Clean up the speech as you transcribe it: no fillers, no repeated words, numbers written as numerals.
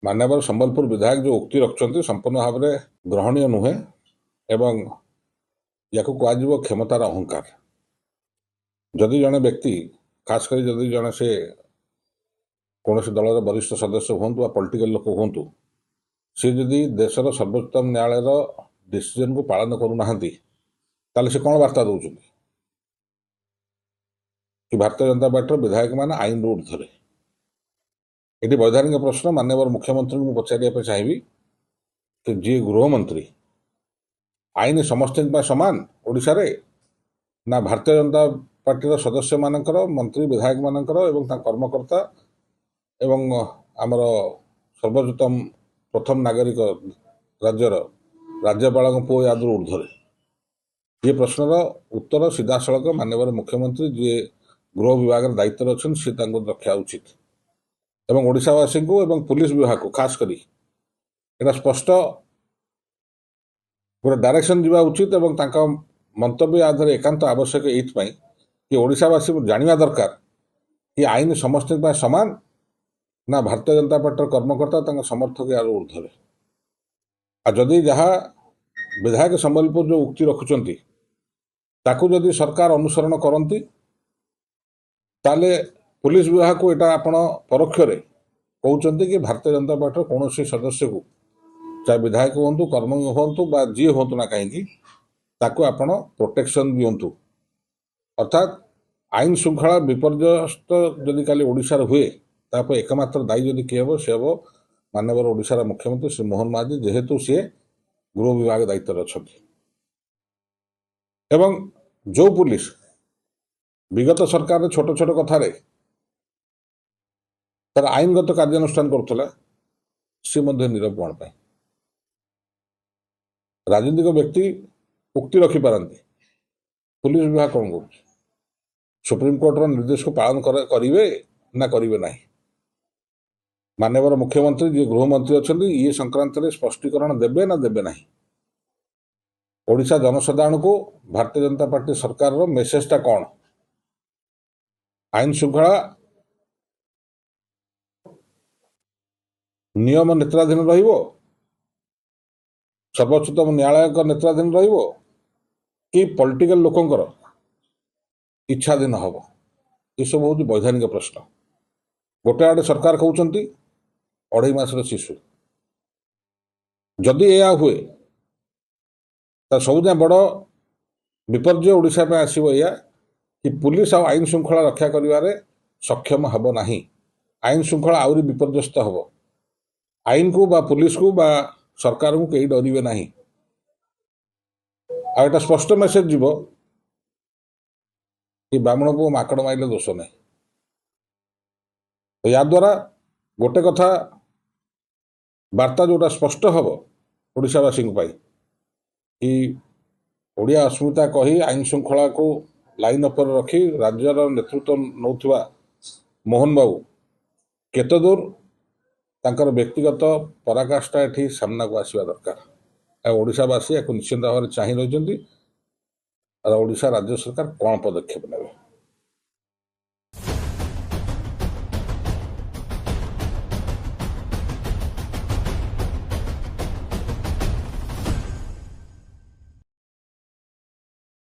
मान्यवर संबलपुर विधायक जो उक्ति रखुच्च संपूर्ण भाव में ग्रहणीय नुहे एवं या कह क्षमतार अहंकार। जदि जड़े व्यक्ति खासकर जदि जड़े से कौन दलर वरिष्ठ सदस्य हूँ पॉलिटिकल लोक हूँ सी जदि देशर सर्वोच्चतम न्यायालय डिसीजन को पालन करूना से कौन वार्ता दौरान कि भारतीय जनता पार्टी विधायक मान आईन ऊर्धे। ये वैधानिक प्रश्न माननीय मुख्यमंत्री को पचार चाहिए कि जी गृहमंत्री आईन समस्त सामान ओडिशा रे ना भारतीय जनता पार्टी सदस्य मानकर मंत्री विधायक मानकर एवं कर्मकर्ता एवं आमर सर्वोच्चतम प्रथम नागरिक राज्यर राज्यपाल पुओ याद ऊर्धे। ये प्रश्नर उत्तर सीधा सड़क माननीय मुख्यमंत्री जी गृह विभाग दायित्व अच्छे सी रखा उचित एवं ओडिशावासी को एवं पुलिस विभाग को खास करी एटा स्पष्ट गोटे डायरेक्शन दिवा उचित एवं मंतव्य आधार एकांत आवश्यक ये कि ओडिशावासी जानवा दरकार कि आईन समस्त सामान ना भारतीय जनता पार्टी कर्मकर्ता समर्थक यार ऊर्धे। आ जदि जहाँ विधायक संबलपुर जो उक्ति रखुंट जदि सरकार अनुसरण करती ताले पुलिस विभाग को यहाँ आपण परोक्ष कहते कि भारतीय जनता पार्टी कौन सदस्य को चाहे विधायक हूँ कर्मी हूँ जी हूँ ना कहीं आपण प्रोटेक्शन दिंतु। अर्थात आईन श्रृंखला विपर्यस्त जदि काली ओडिशार हुए तापर एकमात्र दायी जदि किए हे से हम माननीय ओडिशार मुख्यमंत्री श्री मोहन महाजी जेहेतु सी गृह विभाग दायित्व अच्छा एवं जो पुलिस विगत सरकार छोट छोट कथार तार आईनगत कार्यानुष्ठान करुला सी नीरव कौन पाई। राजनीतिक व्यक्ति उक्ति रखिपारती पुलिस विभाग कौन कर सुप्रीम कोर्टर निर्देश को पालन करेंगे ना करेंगे ना। माननीय मुख्यमंत्री जी गृहमंत्री अच्छा ये संक्रांत में स्पष्टीकरण देवे ना देवे ना। ओडिशा जनसाधारण को भारतीय जनता पार्टी सरकार मेसेजटा कौन आईन श्रृंखला नियम नेत्राधीन रहिबो सर्वोच्चतम न्यायालय नेत्राधीन रहिबो कि पॉलिटिकल लोकंकर इच्छाधीन हम ये सब हूँ वैधानिक प्रश्न। गोटे आड़े सरकार कहते 2.5 मासर शिशु जदि यह हुए तो सबुजा बड़ विपर्य ओडिशा में आसो या कि पुलिस आईन श्रृंखला रक्षा करिवारे सक्षम हब नाही। आईन श्रृंखला आउरी विपर्यस्त हब आईन को बा पुलिस को बा सरकार को कहीं डरवे ना। आटा स्पष्ट मेसेज जीव कि ब्राह्मण को माकड़ माइले दोष नहीं। तो या द्वारा गोटे कथा वार्ता जोटा स्पष्ट हम ओडिशावासी कि ओडिया अस्मिता कही आईन श्रृंखला को लाइन अपर रखी राज्यर नेतृत्व नौथुवा मोहन बाबू केते दूर तांकर व्यक्तिगत पराकाष्ठा एठी सामना को आसवा दरकार। ओडिशावासी या निश्चित भाव में चाह रही ओडिशा राज्य सरकार कौन पदक्षेप नेबे।